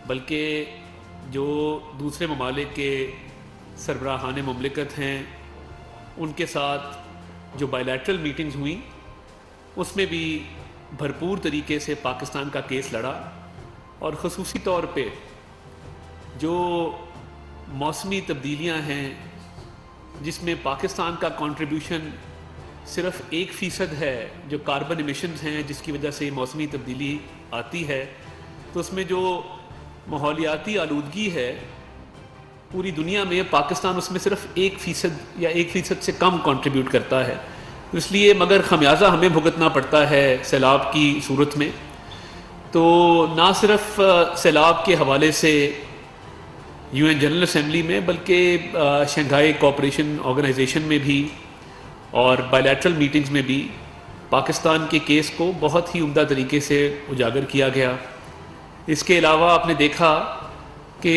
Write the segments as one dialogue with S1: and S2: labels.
S1: بلکہ جو دوسرے ممالک کے سربراہان مملکت ہیں ان کے ساتھ جو بائی لیٹرل میٹنگز ہوئیں اس میں بھی بھرپور طریقے سے پاکستان کا کیس لڑا، اور خصوصی طور پہ جو موسمی تبدیلیاں ہیں جس میں پاکستان کا کنٹریبیوشن صرف 1% ہے، جو کاربن ایمیشنز ہیں جس کی وجہ سے موسمی تبدیلی آتی ہے، تو اس میں جو ماحولیاتی آلودگی ہے پوری دنیا میں پاکستان اس میں صرف 1% یا 1% سے کم کنٹریبیوٹ کرتا ہے. اس لیے مگر خمیازہ ہمیں بھگتنا پڑتا ہے سیلاب کی صورت میں. تو نہ صرف سیلاب کے حوالے سے UN جنرل اسمبلی میں بلکہ شنگھائی کوآپریشن آرگنائزیشن میں بھی اور بائی لیٹرل میٹنگز میں بھی پاکستان کے کیس کو بہت ہی عمدہ طریقے سے اجاگر کیا گیا. اس کے علاوہ آپ نے دیکھا کہ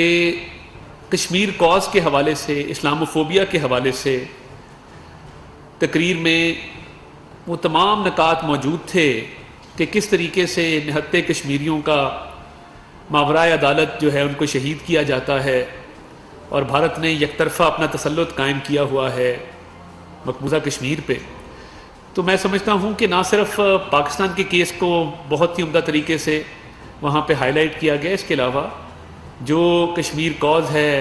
S1: کشمیر کاز کے حوالے سے، اسلاموفوبیا کے حوالے سے تقریر میں وہ تمام نکات موجود تھے کہ کس طریقے سے نہتے کشمیریوں کا ماورائے عدالت جو ہے ان کو شہید کیا جاتا ہے، اور بھارت نے یک طرفہ اپنا تسلط قائم کیا ہوا ہے مقبوضہ کشمیر پہ. تو میں سمجھتا ہوں کہ نہ صرف پاکستان کے کیس کو بہت ہی عمدہ طریقے سے وہاں پہ ہائی لائٹ کیا گیا، اس کے علاوہ جو کشمیر کاز ہے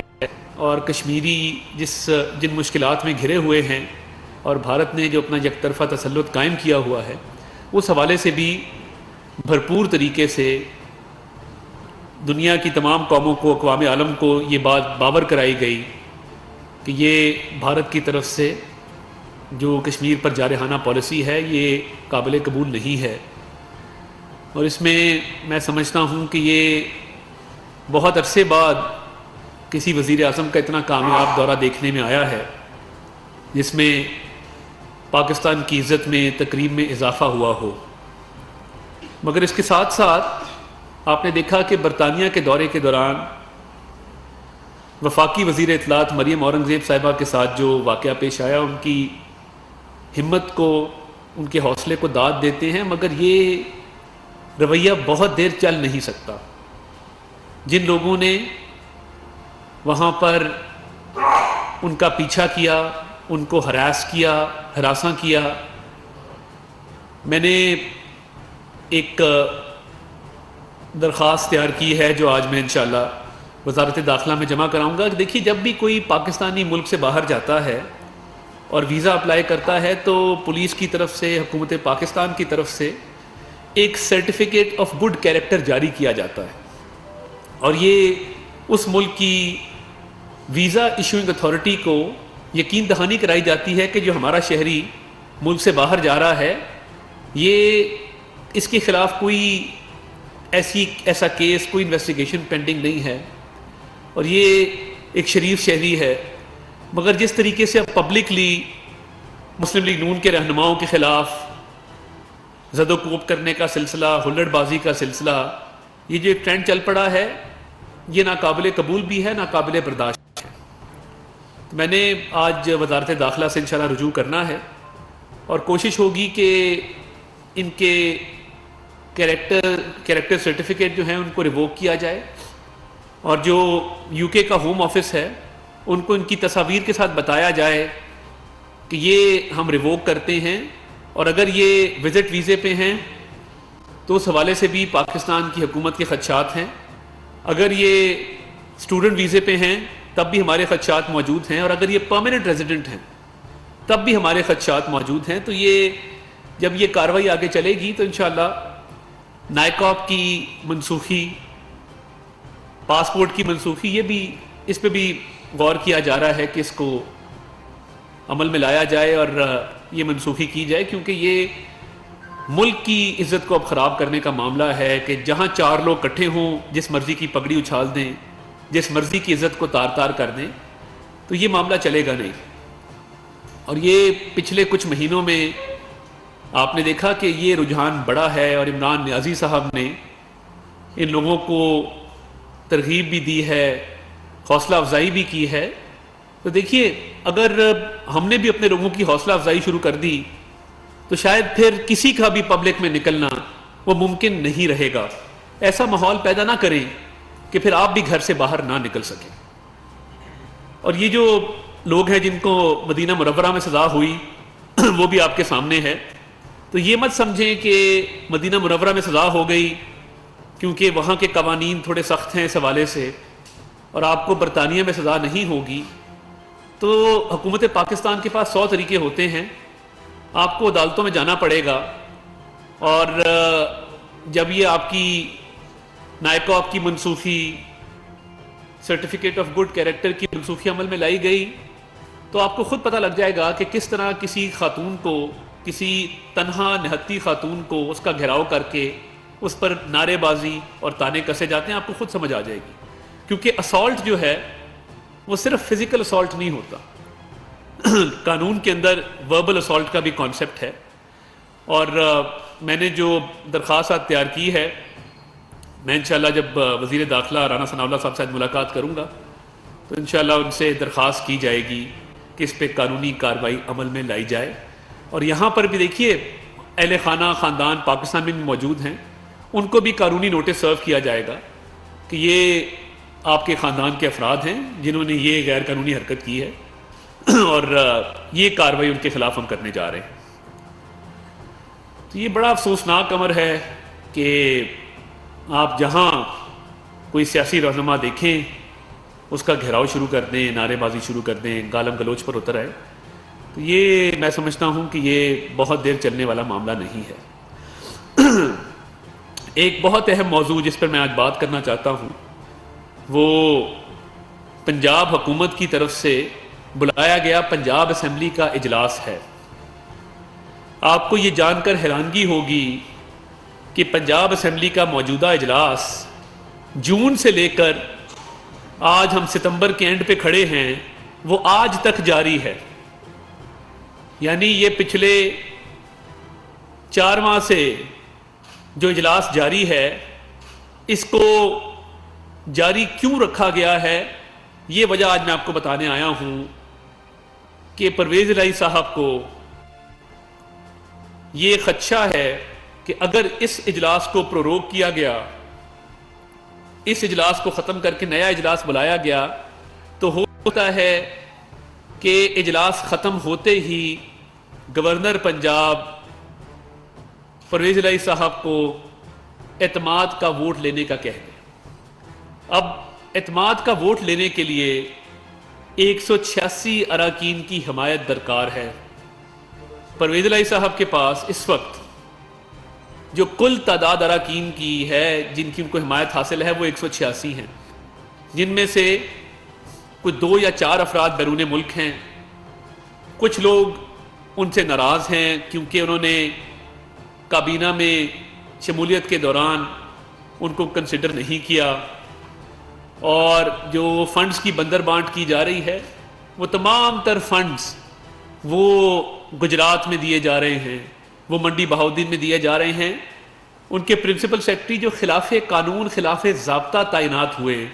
S1: اور کشمیری جن مشکلات میں گھرے ہوئے ہیں اور بھارت نے جو اپنا یک طرفہ تسلط قائم کیا ہوا ہے، اس حوالے سے بھی بھرپور طریقے سے دنیا کی تمام قوموں کو، اقوام عالم کو یہ بات باور کرائی گئی کہ یہ بھارت کی طرف سے جو کشمیر پر جارحانہ پالیسی ہے یہ قابل قبول نہیں ہے. اور اس میں سمجھتا ہوں کہ یہ بہت عرصے بعد کسی وزیر اعظم کا اتنا کامیاب دورہ دیکھنے میں آیا ہے جس میں پاکستان کی عزت میں، تقریب میں اضافہ ہوا ہو. مگر اس کے ساتھ ساتھ آپ نے دیکھا کہ برطانیہ کے دورے کے دوران وفاقی وزیر اطلاعات مریم اورنگزیب صاحبہ کے ساتھ جو واقعہ پیش آیا، ان کی ہمت کو، ان کے حوصلے کو داد دیتے ہیں، مگر یہ رویہ بہت دیر چل نہیں سکتا. جن لوگوں نے وہاں پر ان کا پیچھا کیا، ان کو ہراساں کیا، میں نے ایک درخواست تیار کی ہے جو آج میں انشاءاللہ وزارت داخلہ میں جمع کراؤں گا کہ دیکھیے جب بھی کوئی پاکستانی ملک سے باہر جاتا ہے اور ویزا اپلائی کرتا ہے تو پولیس کی طرف سے، حکومت پاکستان کی طرف سے ایک سرٹیفکیٹ آف گڈ کیریکٹر جاری کیا جاتا ہے، اور یہ اس ملک کی ویزا ایشوئنگ اتھارٹی کو یقین دہانی کرائی جاتی ہے کہ جو ہمارا شہری ملک سے باہر جا رہا ہے یہ اس کے خلاف کوئی ایسا کیس، کوئی انویسٹیگیشن پینڈنگ نہیں ہے اور یہ ایک شریف شہری ہے. مگر جس طریقے سے اب پبلکلی مسلم لیگ نون کے رہنماؤں کے خلاف زد و کوب کرنے کا سلسلہ، ہلڑ بازی کا سلسلہ، یہ جو ایک ٹرینڈ چل پڑا ہے یہ ناقابل قبول بھی ہے، ناقابل برداشت ہے. تو میں نے آج وزارت داخلہ سے انشاءاللہ رجوع کرنا ہے اور کوشش ہوگی کہ ان کے کیریکٹر سرٹیفکیٹ جو ہیں ان کو ریووک کیا جائے، اور جو UK کا ہوم آفس ہے ان کو ان کی تصاویر کے ساتھ بتایا جائے کہ یہ ہم ریووک کرتے ہیں، اور اگر یہ وزٹ ویزے پہ ہیں تو اس حوالے سے بھی پاکستان کی حکومت کے خدشات ہیں، اگر یہ اسٹوڈنٹ ویزے پہ ہیں تب بھی ہمارے خدشات موجود ہیں، اور اگر یہ پرماننٹ ریزیڈنٹ ہیں تب بھی ہمارے خدشات موجود ہیں. تو یہ جب یہ کارروائی آگے چلے گی تو انشاءاللہ نائکاپ کی منسوخی، پاسپورٹ کی منسوخی، یہ بھی اس پہ بھی غور کیا جا رہا ہے کہ اس کو عمل میں لایا جائے اور یہ منسوخی کی جائے، کیونکہ یہ ملک کی عزت کو اب خراب کرنے کا معاملہ ہے کہ جہاں 4 لوگ اکٹھے ہوں، جس مرضی کی پگڑی اچھال دیں، جس مرضی کی عزت کو تار تار کر دیں، تو یہ معاملہ چلے گا نہیں. اور یہ پچھلے کچھ مہینوں میں آپ نے دیکھا کہ یہ رجحان بڑا ہے، اور عمران نیازی صاحب نے ان لوگوں کو ترغیب بھی دی ہے، حوصلہ افزائی بھی کی ہے. تو دیکھیے اگر ہم نے بھی اپنے لوگوں کی حوصلہ افزائی شروع کر دی تو شاید پھر کسی کا بھی پبلک میں نکلنا وہ ممکن نہیں رہے گا. ایسا ماحول پیدا نہ کریں کہ پھر آپ بھی گھر سے باہر نہ نکل سکیں. اور یہ جو لوگ ہیں جن کو مدینہ منورہ میں سزا ہوئی وہ بھی آپ کے سامنے ہے. تو یہ مت سمجھیں کہ مدینہ منورہ میں سزا ہو گئی کیونکہ وہاں کے قوانین تھوڑے سخت ہیں اس حوالے سے اور آپ کو برطانیہ میں سزا نہیں ہوگی. تو حکومت پاکستان کے پاس 100 طریقے ہوتے ہیں. آپ کو عدالتوں میں جانا پڑے گا اور جب یہ آپ کی نائکاپ کی منسوخی سرٹیفکیٹ آف گڈ کیریکٹر کی منسوخی عمل میں لائی گئی تو آپ کو خود پتہ لگ جائے گا کہ کس طرح کسی خاتون کو، کسی تنہا نہتی خاتون کو اس کا گھیراؤ کر کے اس پر نعرے بازی اور تانے کسے جاتے ہیں. آپ کو خود سمجھ آ جائے گی کیونکہ اسالٹ جو ہے وہ صرف فزیکل اسالٹ نہیں ہوتا. قانون کے اندر وربل اسالٹ کا بھی کانسیپٹ ہے. اور میں نے جو درخواست تیار کی ہے، میں انشاءاللہ جب وزیر داخلہ رانا ثناء اللہ صاحب سے ملاقات کروں گا تو انشاءاللہ ان سے درخواست کی جائے گی کہ اس پہ قانونی کارروائی عمل میں لائی جائے. اور یہاں پر بھی دیکھیے اہل خانہ خاندان پاکستان میں بھی موجود ہیں، ان کو بھی قانونی نوٹس سرو کیا جائے گا کہ یہ آپ کے خاندان کے افراد ہیں جنہوں نے یہ غیر قانونی حرکت کی ہے اور یہ کارروائی ان کے خلاف ہم کرنے جا رہے ہیں. تو یہ بڑا افسوسناک امر ہے کہ آپ جہاں کوئی سیاسی رہنما دیکھیں اس کا گھیراؤ شروع کر دیں، نعرے بازی شروع کر دیں، گالم گلوچ پر اتر آئے. تو یہ میں سمجھتا ہوں کہ یہ بہت دیر چلنے والا معاملہ نہیں ہے. ایک بہت اہم موضوع جس پر میں آج بات کرنا چاہتا ہوں وہ پنجاب حکومت کی طرف سے بلایا گیا پنجاب اسمبلی کا اجلاس ہے. آپ کو یہ جان کر حیرانگی ہوگی کہ پنجاب اسمبلی کا موجودہ اجلاس جون سے لے کر آج ہم ستمبر کے اینڈ پہ کھڑے ہیں وہ آج تک جاری ہے. یعنی یہ پچھلے 4 ماہ سے جو اجلاس جاری ہے اس کو جاری کیوں رکھا گیا ہے یہ وجہ آج میں آپ کو بتانے آیا ہوں کہ پرویز الہی صاحب کو یہ خدشہ ہے کہ اگر اس اجلاس کو پروروگ کیا گیا، اس اجلاس کو ختم کر کے نیا اجلاس بلایا گیا تو ہوتا ہے کہ اجلاس ختم ہوتے ہی گورنر پنجاب پرویز الہی صاحب کو اعتماد کا ووٹ لینے کا کہہ دے. اب اعتماد کا ووٹ لینے کے لیے 186 اراکین کی حمایت درکار ہے. پرویز الہی صاحب کے پاس اس وقت جو کل تعداد اراکین کی ہے جن کی ان کو حمایت حاصل ہے وہ 186 ہیں، جن میں سے کچھ 2 یا 4 افراد بیرون ملک ہیں. کچھ لوگ ان سے ناراض ہیں کیونکہ انہوں نے کابینہ میں شمولیت کے دوران ان کو کنسیڈر نہیں کیا، اور جو فنڈز کی بندر بانٹ کی جا رہی ہے وہ تمام تر فنڈز وہ گجرات میں دیے جا رہے ہیں، وہ منڈی بہاؤدین میں دیے جا رہے ہیں. ان کے پرنسپل سیکرٹری جو خلاف قانون خلاف ضابطہ تعینات ہوئے،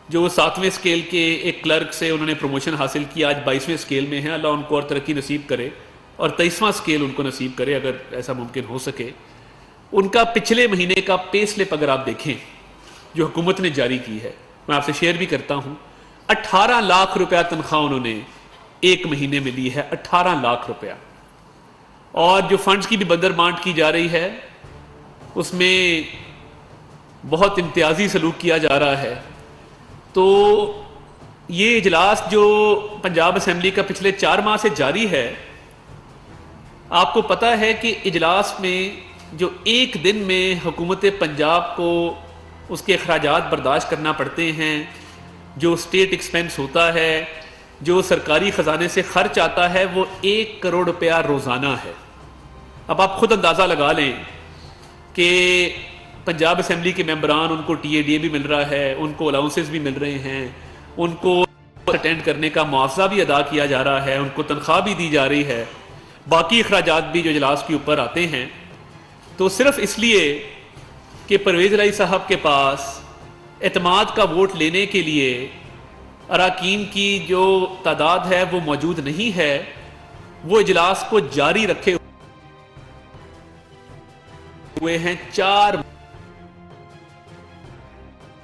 S1: جو 7ویں اسکیل کے ایک کلرک سے انہوں نے پروموشن حاصل کی، آج 22ویں اسکیل میں ہیں. اللہ ان کو اور ترقی نصیب کرے اور 23واں اسکیل ان کو نصیب کرے اگر ایسا ممکن ہو سکے. ان کا پچھلے مہینے کا پے سلپ اگر آپ دیکھیں جو حکومت نے جاری کی ہے، میں آپ سے شیئر بھی کرتا ہوں، 18 لاکھ روپیہ تنخواہ انہوں نے ایک مہینے میں لی ہے. 18 لاکھ روپیہ. اور جو فنڈز کی بھی بندر بانٹ کی جا رہی ہے اس میں بہت امتیازی سلوک کیا جا رہا ہے. تو یہ اجلاس جو پنجاب اسمبلی کا پچھلے 4 ماہ سے جاری ہے، آپ کو پتہ ہے کہ اجلاس میں جو ایک دن میں حکومت پنجاب کو اس کے اخراجات برداشت کرنا پڑتے ہیں، جو سٹیٹ ایکسپینس ہوتا ہے، جو سرکاری خزانے سے خرچ آتا ہے، وہ 1 کروڑ روپیہ روزانہ ہے. اب آپ خود اندازہ لگا لیں کہ پنجاب اسمبلی کے ممبران، ان کو ٹی اے ڈی اے بھی مل رہا ہے، ان کو الاؤنسز بھی مل رہے ہیں، ان کو اٹینڈ کرنے کا معاوضہ بھی ادا کیا جا رہا ہے، ان کو تنخواہ بھی دی جا رہی ہے، باقی اخراجات بھی جو اجلاس کے اوپر آتے ہیں. تو صرف اس لیے کہ پرویز الہی صاحب کے پاس اعتماد کا ووٹ لینے کے لیے اراکین کی جو تعداد ہے وہ موجود نہیں ہے، وہ اجلاس کو جاری رکھے ہوئے ہیں. 4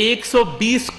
S1: 120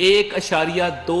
S1: 1.2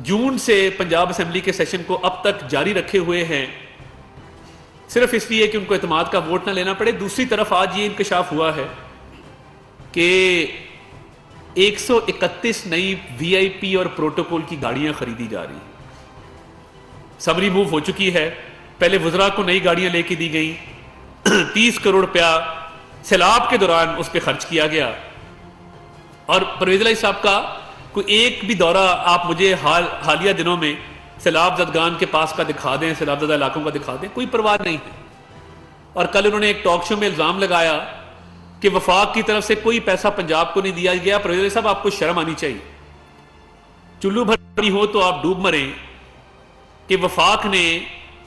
S1: جون سے پنجاب اسمبلی کے سیشن کو اب تک جاری رکھے ہوئے ہیں، صرف اس لیے کہ ان کو اعتماد کا ووٹ نہ لینا پڑے۔ دوسری طرف آج یہ انکشاف ہوا ہے کہ 131 نئی وی آئی پی اور پروٹوکول کی گاڑیاں خریدی جا رہی ہیں۔ سمری موو ہو چکی ہے، پہلے وزراء کو نئی گاڑیاں لے کے دی گئیں، 30 کروڑ روپیہ سیلاب کے دوران اس پہ خرچ کیا گیا، اور پرویز الہی صاحب کا کوئی ایک بھی دورہ آپ مجھے حالیہ دنوں میں سیلاب زدگان کے پاس کا دکھا دیں، سیلاب زدہ علاقوں کا دکھا دیں، کوئی پرواہ نہیں ہے۔ اور کل انہوں نے ایک ٹاک شو میں الزام لگایا کہ وفاق کی طرف سے کوئی پیسہ پنجاب کو نہیں دیا گیا۔ پرویز الہی صاحب، آپ کو شرم آنی چاہیے، چلو بھرنی ہو تو آپ ڈوب مریں کہ وفاق نے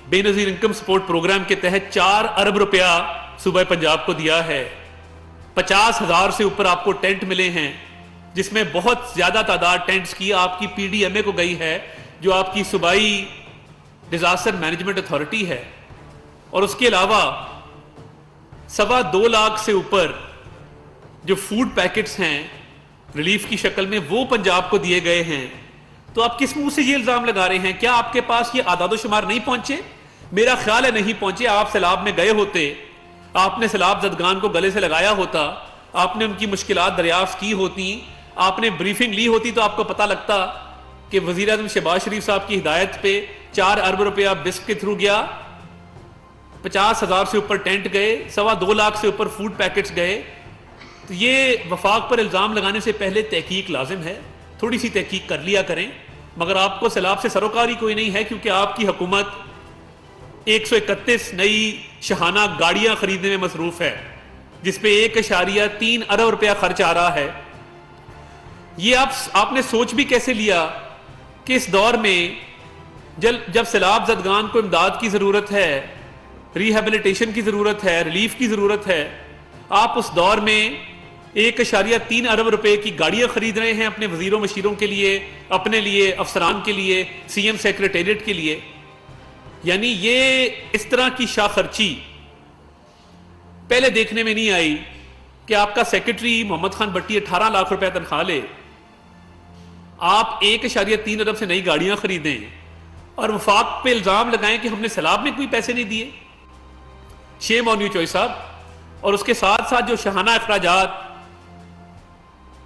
S1: بے نظیر انکم سپورٹ پروگرام کے تحت 4 ارب روپیہ صوبہ پنجاب کو دیا ہے، 50,000 سے اوپر آپ کو ٹینٹ ملے ہیں، جس میں بہت زیادہ تعداد ٹینٹس کی آپ کی پی ڈی ایم اے کو گئی ہے، جو آپ کی صوبائی ڈیزاسٹر مینجمنٹ اتھارٹی ہے، اور اس کے علاوہ 2.25 لاکھ سے اوپر جو فوڈ پیکٹس ہیں ریلیف کی شکل میں، وہ پنجاب کو دیے گئے ہیں۔ تو آپ کس منہ سے یہ الزام لگا رہے ہیں؟ کیا آپ کے پاس یہ اعداد و شمار نہیں پہنچے؟ میرا خیال ہے نہیں پہنچے۔ آپ سیلاب میں گئے ہوتے، آپ نے سیلاب زدگان کو گلے سے لگایا ہوتا، آپ نے ان کی مشکلات دریافت کی ہوتی، آپ نے بریفنگ لی ہوتی، تو آپ کو پتہ لگتا کہ وزیر اعظم شہباز شریف صاحب کی ہدایت پہ 4 ارب روپیہ بسک کے تھرو گیا، 50,000 سے اوپر ٹینٹ گئے، 2.25 لاکھ سے اوپر فوڈ پیکٹس گئے۔ تو یہ وفاق پر الزام لگانے سے پہلے تحقیق لازم ہے، تھوڑی سی تحقیق کر لیا کریں۔ مگر آپ کو سیلاب سے سروکاری کوئی نہیں ہے، کیونکہ آپ کی حکومت 131 نئی شاہانہ گاڑیاں خریدنے میں مصروف ہے، جس پہ 1.3 ارب روپیہ خرچ آ رہا ہے۔ یہ آپ نے سوچ بھی کیسے لیا کہ اس دور میں جب سیلاب زدگان کو امداد کی ضرورت ہے، ریہیبلیٹیشن کی ضرورت ہے، ریلیف کی ضرورت ہے، آپ اس دور میں 1.3 ارب روپے کی گاڑیاں خرید رہے ہیں اپنے وزیروں مشیروں کے لیے، اپنے لیے، افسران کے لیے، سی ایم سیکریٹریٹ کے لیے۔ یعنی یہ اس طرح کی شاہ خرچی پہلے دیکھنے میں نہیں آئی کہ آپ کا سیکرٹری محمد خان بٹی 18 لاکھ روپے تنخواہ لے، آپ 1.3 ارب سے نئی گاڑیاں خریدیں، اور وفاق پہ الزام لگائیں کہ ہم نے سیلاب میں کوئی پیسے نہیں دیے۔ شیم آن یو چوئی صاحب۔ اور اس کے ساتھ ساتھ جو شاہانہ اخراجات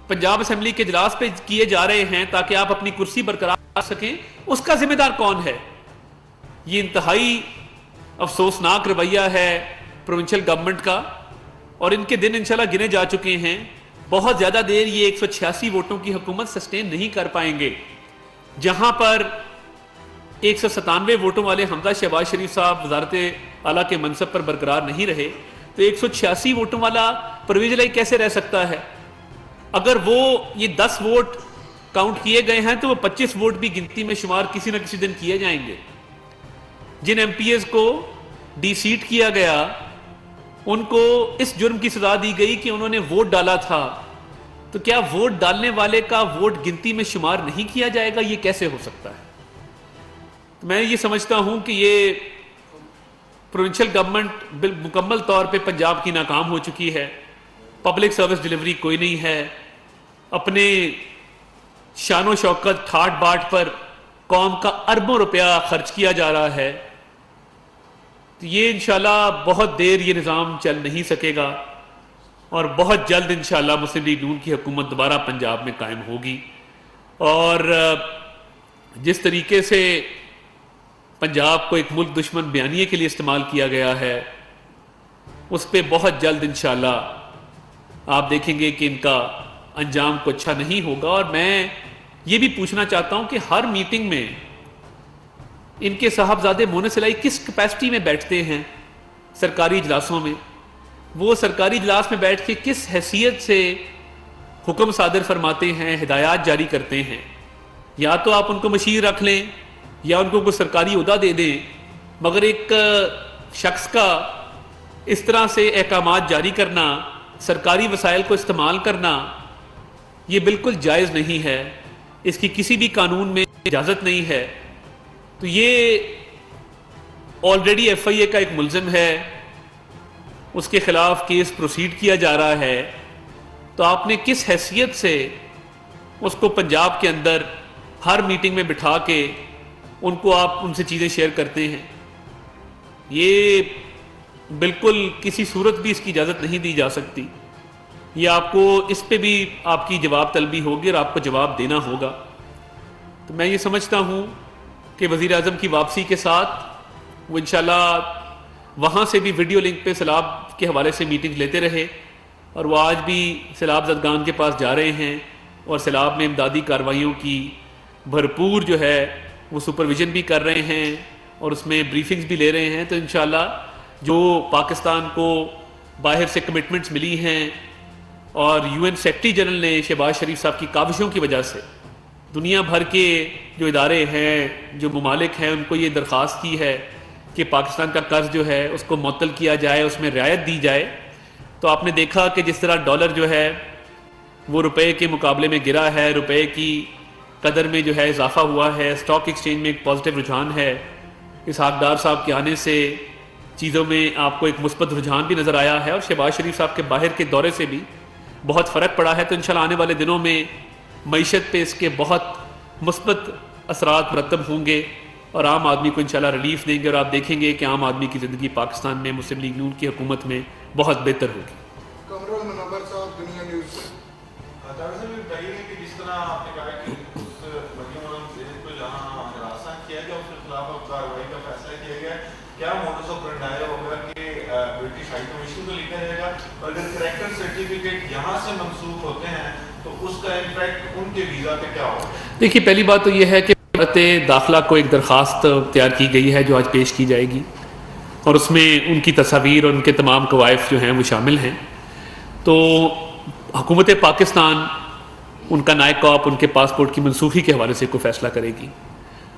S1: پنجاب اسمبلی کے اجلاس پہ کیے جا رہے ہیں تاکہ آپ اپنی کرسی برقرار رکھ سکیں، اس کا ذمہ دار کون ہے؟ یہ انتہائی افسوسناک رویہ ہے پروونشل گورنمنٹ کا، اور ان کے دن انشاءاللہ گنے جا چکے ہیں۔ بہت زیادہ دیر یہ 186 ووٹوں کی حکومت سسٹین نہیں کر پائیں گے۔ جہاں پر 197 ووٹوں والے حمزہ شہباز شریف صاحب وزارت اعلیٰ کے منصب پر برقرار نہیں رہے، تو 186 ووٹوں والا پرویز الہی کیسے رہ سکتا ہے؟ اگر وہ یہ 10 ووٹ کاؤنٹ کیے گئے ہیں تو وہ 25 ووٹ بھی گنتی میں شمار کسی نہ کسی دن کیے جائیں گے۔ جن ایم پی ایز کو ڈی سیٹ کیا گیا، ان کو اس جرم کی سزا دی گئی کہ انہوں نے ووٹ ڈالا تھا، تو کیا ووٹ ڈالنے والے کا ووٹ گنتی میں شمار نہیں کیا جائے گا؟ یہ کیسے ہو سکتا ہے؟ میں یہ سمجھتا ہوں کہ یہ پروونشل گورنمنٹ مکمل طور پہ پنجاب کی ناکام ہو چکی ہے۔ پبلک سروس ڈیلیوری کوئی نہیں ہے، اپنے شان و شوکت ٹھاٹ باٹ پر قوم کا اربوں روپیہ خرچ کیا جا رہا ہے۔ تو یہ انشاءاللہ بہت دیر یہ نظام چل نہیں سکے گا، اور بہت جلد انشاءاللہ مسلم لیگ نون کی حکومت دوبارہ پنجاب میں قائم ہوگی۔ اور جس طریقے سے پنجاب کو ایک ملک دشمن بیانیے کے لیے استعمال کیا گیا ہے، اس پہ بہت جلد انشاءاللہ آپ دیکھیں گے کہ ان کا انجام کو اچھا نہیں ہوگا۔ اور میں یہ بھی پوچھنا چاہتا ہوں کہ ہر میٹنگ میں ان کے صاحبزادے مونس الہی کس کیپیسٹی میں بیٹھتے ہیں؟ سرکاری اجلاسوں میں وہ سرکاری اجلاس میں بیٹھ کے کس حیثیت سے حکم صادر فرماتے ہیں، ہدایات جاری کرتے ہیں؟ یا تو آپ ان کو مشیر رکھ لیں یا ان کو کوئی سرکاری عہدہ دے دیں، مگر ایک شخص کا اس طرح سے احکامات جاری کرنا، سرکاری وسائل کو استعمال کرنا، یہ بالکل جائز نہیں ہے، اس کی کسی بھی قانون میں اجازت نہیں ہے۔ تو یہ آلریڈی ایف آئی اے کا ایک ملزم ہے، اس کے خلاف کیس پروسیڈ کیا جا رہا ہے، تو آپ نے کس حیثیت سے اس کو پنجاب کے اندر ہر میٹنگ میں بٹھا کے ان کو آپ ان سے چیزیں شیئر کرتے ہیں، یہ بالکل کسی صورت بھی اس کی اجازت نہیں دی جا سکتی. یہ آپ کو اس پہ بھی آپ کی جواب طلبی ہوگی اور آپ کو جواب دینا ہوگا. تو میں یہ سمجھتا ہوں کہ وزیر اعظم کی واپسی کے ساتھ وہ انشاءاللہ وہاں سے بھی ویڈیو لنک پہ سیلاب کے حوالے سے میٹنگ لیتے رہے، اور وہ آج بھی سیلاب زدگان کے پاس جا رہے ہیں اور سیلاب میں امدادی کارروائیوں کی بھرپور جو ہے وہ سپرویژن بھی کر رہے ہیں اور اس میں بریفنگز بھی لے رہے ہیں. تو انشاءاللہ جو پاکستان کو باہر سے کمٹمنٹس ملی ہیں اور یو این سیکرٹری جنرل نے شہباز شریف صاحب کی کاوشوں کی وجہ سے دنیا بھر کے جو ادارے ہیں، جو ممالک ہیں، ان کو یہ درخواست کی ہے کہ پاکستان کا قرض جو ہے اس کو معطل کیا جائے، اس میں رعایت دی جائے. تو آپ نے دیکھا کہ جس طرح ڈالر جو ہے وہ روپے کے مقابلے میں گرا ہے، روپے کی قدر میں جو ہے اضافہ ہوا ہے، اسٹاک ایکسچینج میں ایک پازیٹیو رجحان ہے. اسحاق ڈار صاحب کے آنے سے چیزوں میں آپ کو ایک مثبت رجحان بھی نظر آیا ہے، اور شہباز شریف صاحب کے باہر کے دورے سے بھی بہت فرق پڑا ہے. تو انشاءاللہ آنے والے دنوں میں معیشت پہ اس کے بہت مثبت اثرات مرتب ہوں گے اور عام آدمی کو انشاءاللہ ریلیف دیں گے، اور آپ دیکھیں گے کہ عام آدمی کی زندگی پاکستان میں مسلم لیگ نون کی حکومت میں بہت بہتر ہوگی.
S2: کامران منور صاحب، دنیا نیوز سے.
S3: ڈاکٹر صاحب یہ بتائیے کہ جس طرح آپ نے کہا کہ اس مریم علم زید کو جہاں ہراساں کیا گیا اس کے خلاف اب کارروائی کا فیصلہ کیا گیا، کیا موڈس آپرینڈی ہوگا کہ برٹش ہائی کمیشن کو لکھا جائے گا، اور اگر کریکٹر سرٹیفکیٹ یہاں سے منسوخ ہوتے ہیں تو اس کا امپیکٹ ان کے ویزا پہ کیا ہوگا؟
S1: دیکھیے، پہلی بات تو یہ ہے کہ وزارت داخلہ کو ایک درخواست تیار کی گئی ہے جو آج پیش کی جائے گی، اور اس میں ان کی تصاویر اور ان کے تمام کوائف جو ہیں وہ شامل ہیں. تو حکومت پاکستان ان کا نائب کاپ ان کے پاسپورٹ کی منسوخی کے حوالے سے کوئی فیصلہ کرے گی،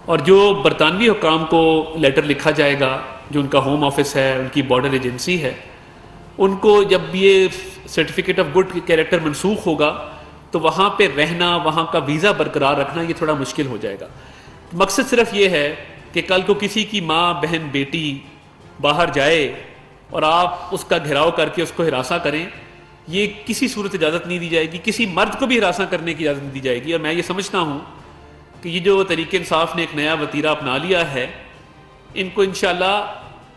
S1: اور جو برطانوی حکام کو لیٹر لکھا جائے گا، جو ان کا ہوم آفس ہے، ان کی بارڈر ایجنسی ہے، ان کو جب یہ سرٹیفکیٹ آف گڈ کیریکٹر منسوخ ہوگا تو وہاں پہ رہنا، وہاں کا ویزا برقرار رکھنا یہ تھوڑا مشکل ہو جائے گا. مقصد صرف یہ ہے کہ کل کو کسی کی ماں، بہن، بیٹی باہر جائے اور آپ اس کا گھیراؤ کر کے اس کو ہراساں کریں، یہ کسی صورت اجازت نہیں دی جائے گی. کسی مرد کو بھی ہراساں کرنے کی اجازت نہیں دی جائے گی. اور میں یہ سمجھتا ہوں کہ یہ جو تحریک انصاف نے ایک نیا وتیرہ اپنا لیا ہے، ان کو انشاءاللہ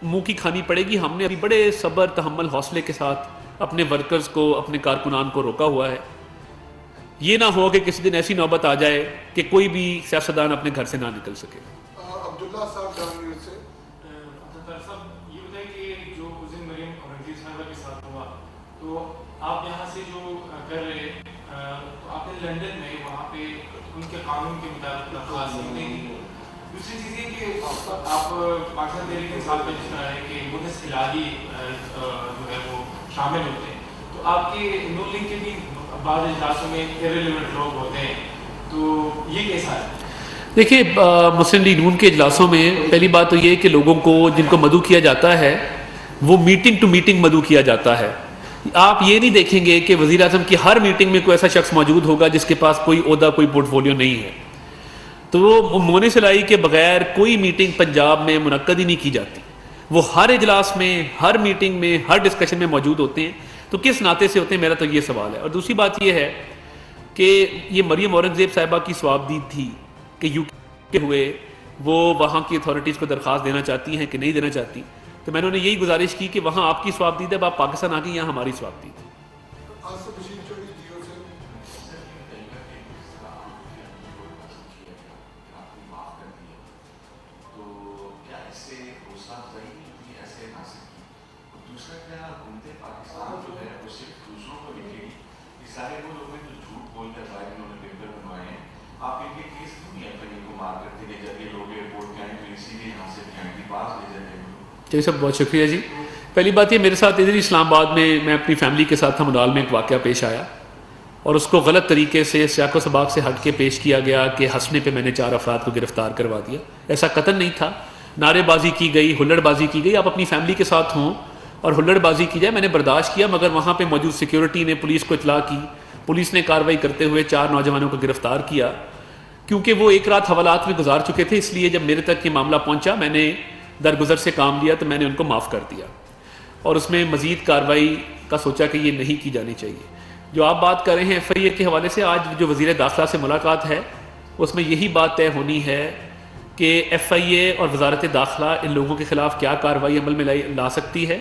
S1: منہ کی کھانی پڑے گی. ہم نے ابھی بڑے صبر، تحمل، حوصلے کے ساتھ اپنے ورکرز کو، اپنے کارکنان کو روکا ہوا ہے. یہ نہ ہو کہ کسی دن ایسی نوبت آ جائے کہ کوئی بھی سیاستدان اپنے گھر سے نہ نکل سکے.
S2: عبداللہ صاحب، ڈان نیوز سے.
S4: ڈاکٹر صاحب یہ بتائیں کہ جو اس دن مریم اورنگزیب صاحبہ کے ساتھ ہوا، تو آپ یہاں سے جو کر رہے تو آپ نے لندن میں وہاں پہ ان کے قانون کے مطابق درخواست نہیں دی. دوسری چیز یہ کہ آپ پاکستان تحریک انصاف کا جس طرح ہے کہ مدث الہی جو ہے وہ شامل ہوتے ہیں، تو آپ کے نون لنک کے بھی بعض اجلاسوں میں ایریلیونٹ لوگ ہوتے ہیں، تو یہ کیسا ہے؟
S1: دیکھیے، مسلم لیگ نون کے اجلاسوں میں پہلی بات تو یہ کہ لوگوں کو جن کو مدعو کیا جاتا ہے وہ میٹنگ ٹو میٹنگ مدعو کیا جاتا ہے. آپ یہ نہیں دیکھیں گے کہ وزیر اعظم کی ہر میٹنگ میں کوئی ایسا شخص موجود ہوگا جس کے پاس کوئی عہدہ، کوئی پورٹ فولیو نہیں ہے. تو وہ مونے سلائی کے بغیر کوئی میٹنگ پنجاب میں منعقد ہی نہیں کی جاتی. وہ ہر اجلاس میں، ہر میٹنگ میں، ہر ڈسکشن میں موجود ہوتے ہیں. تو کس ناطے سے ہوتے ہیں، میرا تو یہ سوال ہے. اور دوسری بات یہ ہے کہ یہ مریم اورنگزیب صاحبہ کی صوابدید تھی کہ یو کے ہوئے وہ وہاں کی اتھارٹیز کو درخواست دینا چاہتی ہیں کہ نہیں دینا چاہتی. تو میں نے یہی گزارش کی کہ وہاں آپ کی صوابدید ہے، اب آپ پاکستان آ کے یہاں ہماری صوابدید ہے.
S2: آصف بشیر چوہدری، جیو سے.
S1: جی صاحب، بہت شکریہ جی. پہلی بات یہ، میرے ساتھ ادھر اسلام آباد میں اپنی فیملی کے ساتھ تھا، منال میں ایک واقعہ پیش آیا اور اس کو غلط طریقے سے سیاق و سباق سے ہٹ کے پیش کیا گیا کہ ہنسنے پہ میں نے 4 افراد کو گرفتار کروا دیا. ایسا قتل نہیں تھا. نعرے بازی کی گئی، ہلڑ بازی کی گئی. آپ اپنی فیملی کے ساتھ ہوں اور ہلڑ بازی کی جائے، میں نے برداشت کیا، مگر وہاں پہ موجود سیکیورٹی نے پولیس کو اطلاع کی. پولیس نے کارروائی کرتے ہوئے 4 نوجوانوں کو گرفتار کیا. کیونکہ وہ ایک رات حوالات میں گزار چکے تھے، اس لیے جب میرے تک یہ معاملہ پہنچا میں نے درگزر سے کام لیا تو میں نے ان کو معاف کر دیا اور اس میں مزید کارروائی کا سوچا کہ یہ نہیں کی جانی چاہیے. جو آپ بات کر رہے ہیں ایف آئی اے کے حوالے سے، آج جو وزیر داخلہ سے ملاقات ہے اس میں یہی بات طے ہونی ہے کہ FIA اور وزارت داخلہ ان لوگوں کے خلاف کیا کارروائی عمل میں لا سکتی ہے،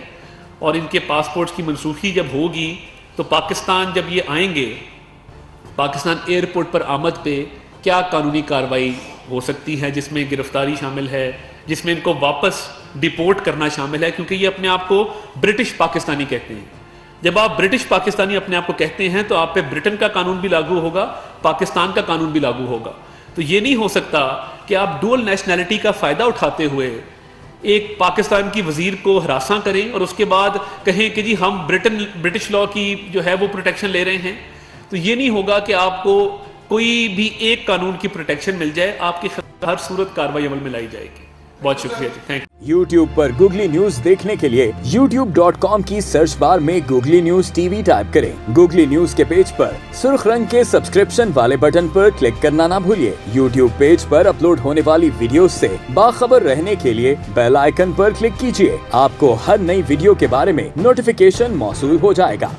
S1: اور ان کے پاسپورٹس کی منسوخی جب ہوگی تو پاکستان جب یہ آئیں گے، پاکستان ایئرپورٹ پر آمد پہ کیا قانونی کارروائی ہو سکتی ہے، جس میں گرفتاری شامل ہے، جس میں ان کو واپس ڈیپورٹ کرنا شامل ہے، کیونکہ یہ اپنے آپ کو برٹش پاکستانی کہتے ہیں۔ جب آپ برٹش پاکستانی اپنے آپ کو کہتے ہیں تو آپ پہ برٹن کا قانون بھی لاگو ہوگا، پاکستان کا قانون بھی لاگو ہوگا۔ تو یہ نہیں ہو سکتا کہ آپ ڈول نیشنلٹی کا فائدہ اٹھاتے ہوئے ایک پاکستان کی وزیر کو ہراساں کریں اور اس کے بعد کہیں کہ جی ہم برٹش لا کی جو ہے وہ پروٹیکشن لے رہے ہیں۔ تو یہ نہیں ہوگا کہ آپ کو کوئی بھی ایک قانون کی پروٹیکشن مل جائے، آپ کی ہر صورت کارروائی عمل میں لائی جائے گی۔ بہت شکریہ جی، تھینک یو۔
S5: YouTube پر گوگلی نیوز دیکھنے کے لیے youtube.com کی سرچ بار میں گوگلی نیوز TV ٹائپ کریں۔ گوگلی نیوز کے پیج پر سرخ رنگ کے سبسکرپشن والے بٹن پر کلک کرنا نہ بھولیے۔ YouTube پیج پر اپلوڈ ہونے والی ویڈیوز سے باخبر رہنے کے لیے بیل آئیکن پر کلک کیجیے۔ آپ کو ہر نئی ویڈیو کے بارے میں نوٹیفیکیشن موصول ہو جائے گا۔